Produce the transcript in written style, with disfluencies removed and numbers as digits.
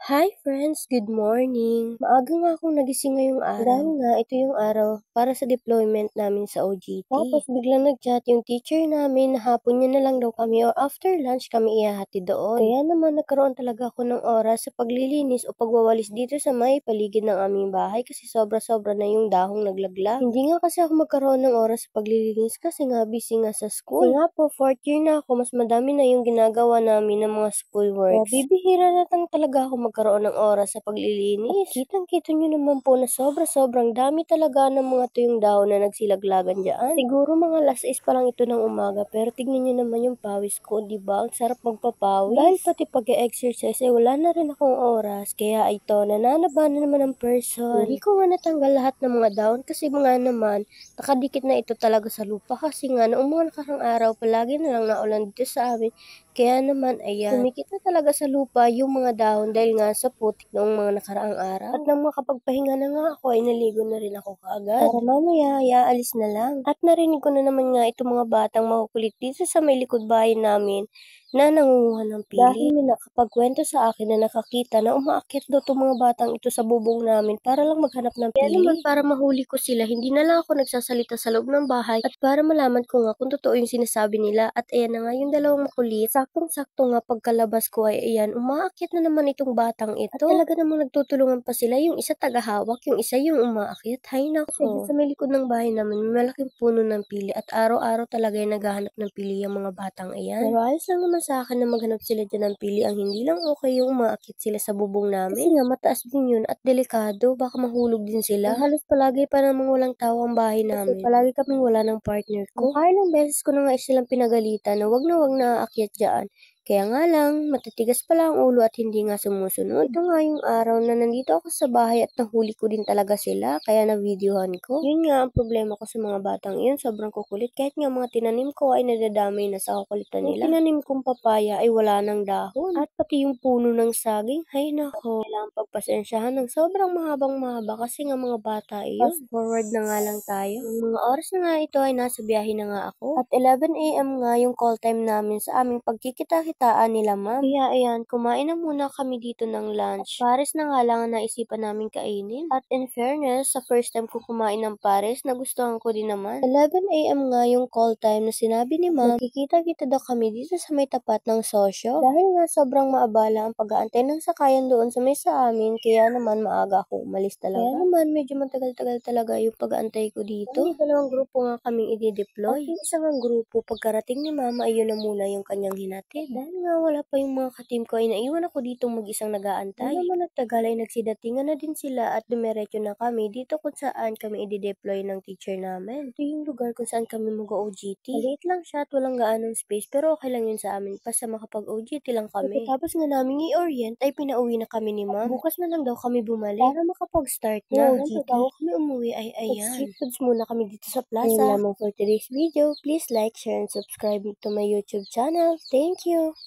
Hi friends, good morning. Maaga nga akong nagising ngayong araw. Dahil nga ito yung araw para sa deployment namin sa OJT. Tapos biglang nag-chat yung teacher namin na hapon niya na lang daw kami or after lunch kami ihahatid doon. Kaya naman nagkaroon talaga ako ng oras sa paglilinis o pagwawalis dito sa may paligid ng aming bahay kasi sobra-sobra na yung dahong naglaglag. Hindi nga kasi ako magkaroon ng oras sa paglilinis kasi nga busy nga sa school. Kasi nga po, 4th year na ako, mas madami na yung ginagawa namin ng mga school works. Kaya bibihira na lang talaga ako magkaroon ng oras sa paglilinis. At kitang-kita nyo naman po na sobrang dami talaga ng mga tuyong dahon na nagsilaglagan dyan. Siguro mga alas 6 pa lang ito ng umaga pero tignan nyo naman yung pawis ko, diba? Ang sarap magpapawis. Dahil pati pag-exercise wala na rin akong oras. Kaya ito, nananaba na naman ang person. Hindi ko nga natanggal lahat ng mga dahon kasi mga naman, nakadikit na ito talaga sa lupa kasi nga noong mga nakarang araw palagi na lang naulan dito sa amin. Kaya naman, ayan, dumikit na talaga sa lupa yung mga dahon dahil nga sa putik noong mga nakaraang araw. At nang makapagpahinga na nga ako, ay naligo na rin ako kaagad. Para mamaya, aalis na lang. At narinig ko na naman nga itong mga batang makukulit dito sa may likod bahay namin na nangunguha ng pili. Dahil may nakapagkwento sa akin na nakakita na umaakyat daw itong mga batang ito sa bubong namin para lang maghanap ng pili. Kaya naman para mahuli ko sila, hindi na lang ako nagsasalita sa loob ng bahay at para malaman ko nga kung totoo yung sinasabi nila. At ayan na nga yung dalawang makulit. Saktong-sakto nga pagkalabas ko ay ayan, umaakyat na naman itong batang ito. At talaga namang nagtutulungan pa sila, yung isa tagahawak, yung isa yung umaakyat. Hay nako. Kasi sa may likod ng bahay namin, may malaking puno ng pili at araw-araw talaga yung naghahanap ng pili yung mga batang ayan. Pero ayos lang naman sa akin na maghanap sila dyan ng pili. Ang hindi lang okay yung umaakyat sila sa bubong namin. Kasi nga mataas din yun at delikado, baka mahulog din sila. At halos palagi pa namang walang tao ang bahay namin. Kasi palagi kaming wala ng partner ko. Ilang beses ko na nga silang pinagalitan na wag na aakyat dyan. Kaya nga lang, matitigas pala ang ulo at hindi nga sumusunod. Ito nga yung araw na nandito ako sa bahay at nahuli ko din talaga sila, kaya na-videohan ko. Yun nga ang problema ko sa mga batang iyon, sobrang kukulit. Kahit nga mga tinanim ko ay nadadamay na sa kukulitan nila. Yung tinanim kong papaya ay wala ng dahon. At pati yung puno ng saging, hay nako. Kailangan pagpasensyahan ng sobrang mahaba kasi nga mga bata iyon. Fast forward na nga lang tayo. Yung mga oras na nga ito ay nasa biyahe na nga ako. At 11 AM nga yung call time namin sa aming pagkikita-kitaan nila ma'am. Kaya ayan, kumain na muna kami dito ng lunch. Pares na nga lang ang naisipan namin kainin. At in fairness, sa first time ko kumain ng pares, nagustuhan ko din naman. 11 AM nga yung call time na sinabi ni ma'am, magkikita-kita daw kami dito sa may tapat ng sosyo. Dahil nga sobrang maabala ang pag-aantay ng sakayan doon sa may sa amin, kaya naman maaga ako umalis talaga. Kaya naman medyo matagal-tagal talaga yung pag-aantay ko dito. May dalawang grupo nga kaming i-deploy. At yung isang grupo, pagkarating ni mama, ayun na muna yung kanyang hinatid. Dahil nga wala pa yung mga ka-team ko, ay naiwan ako dito mag-isang nag-aantay. Ano naman nagtagal ay nagsidatingan na din sila at dumiretso na kami dito kung saan kami i-deploy ng teacher namin. Ito yung lugar kung saan kami mag-OJT. Maliit lang siya at walang gaanong space pero okay lang yun sa amin. Basta makapag-OJT lang kami. Tapos nga namin i-orient ay pinauwi na kami ni ma'am. Bukas na lang daw kami bumalik para makapag-start na. OJT. Bago kami umuwi ay ayan. Street foods muna kami dito sa plaza. Ayun lamang for today's video. Please like, share, and subscribe to my YouTube channel. Thank you!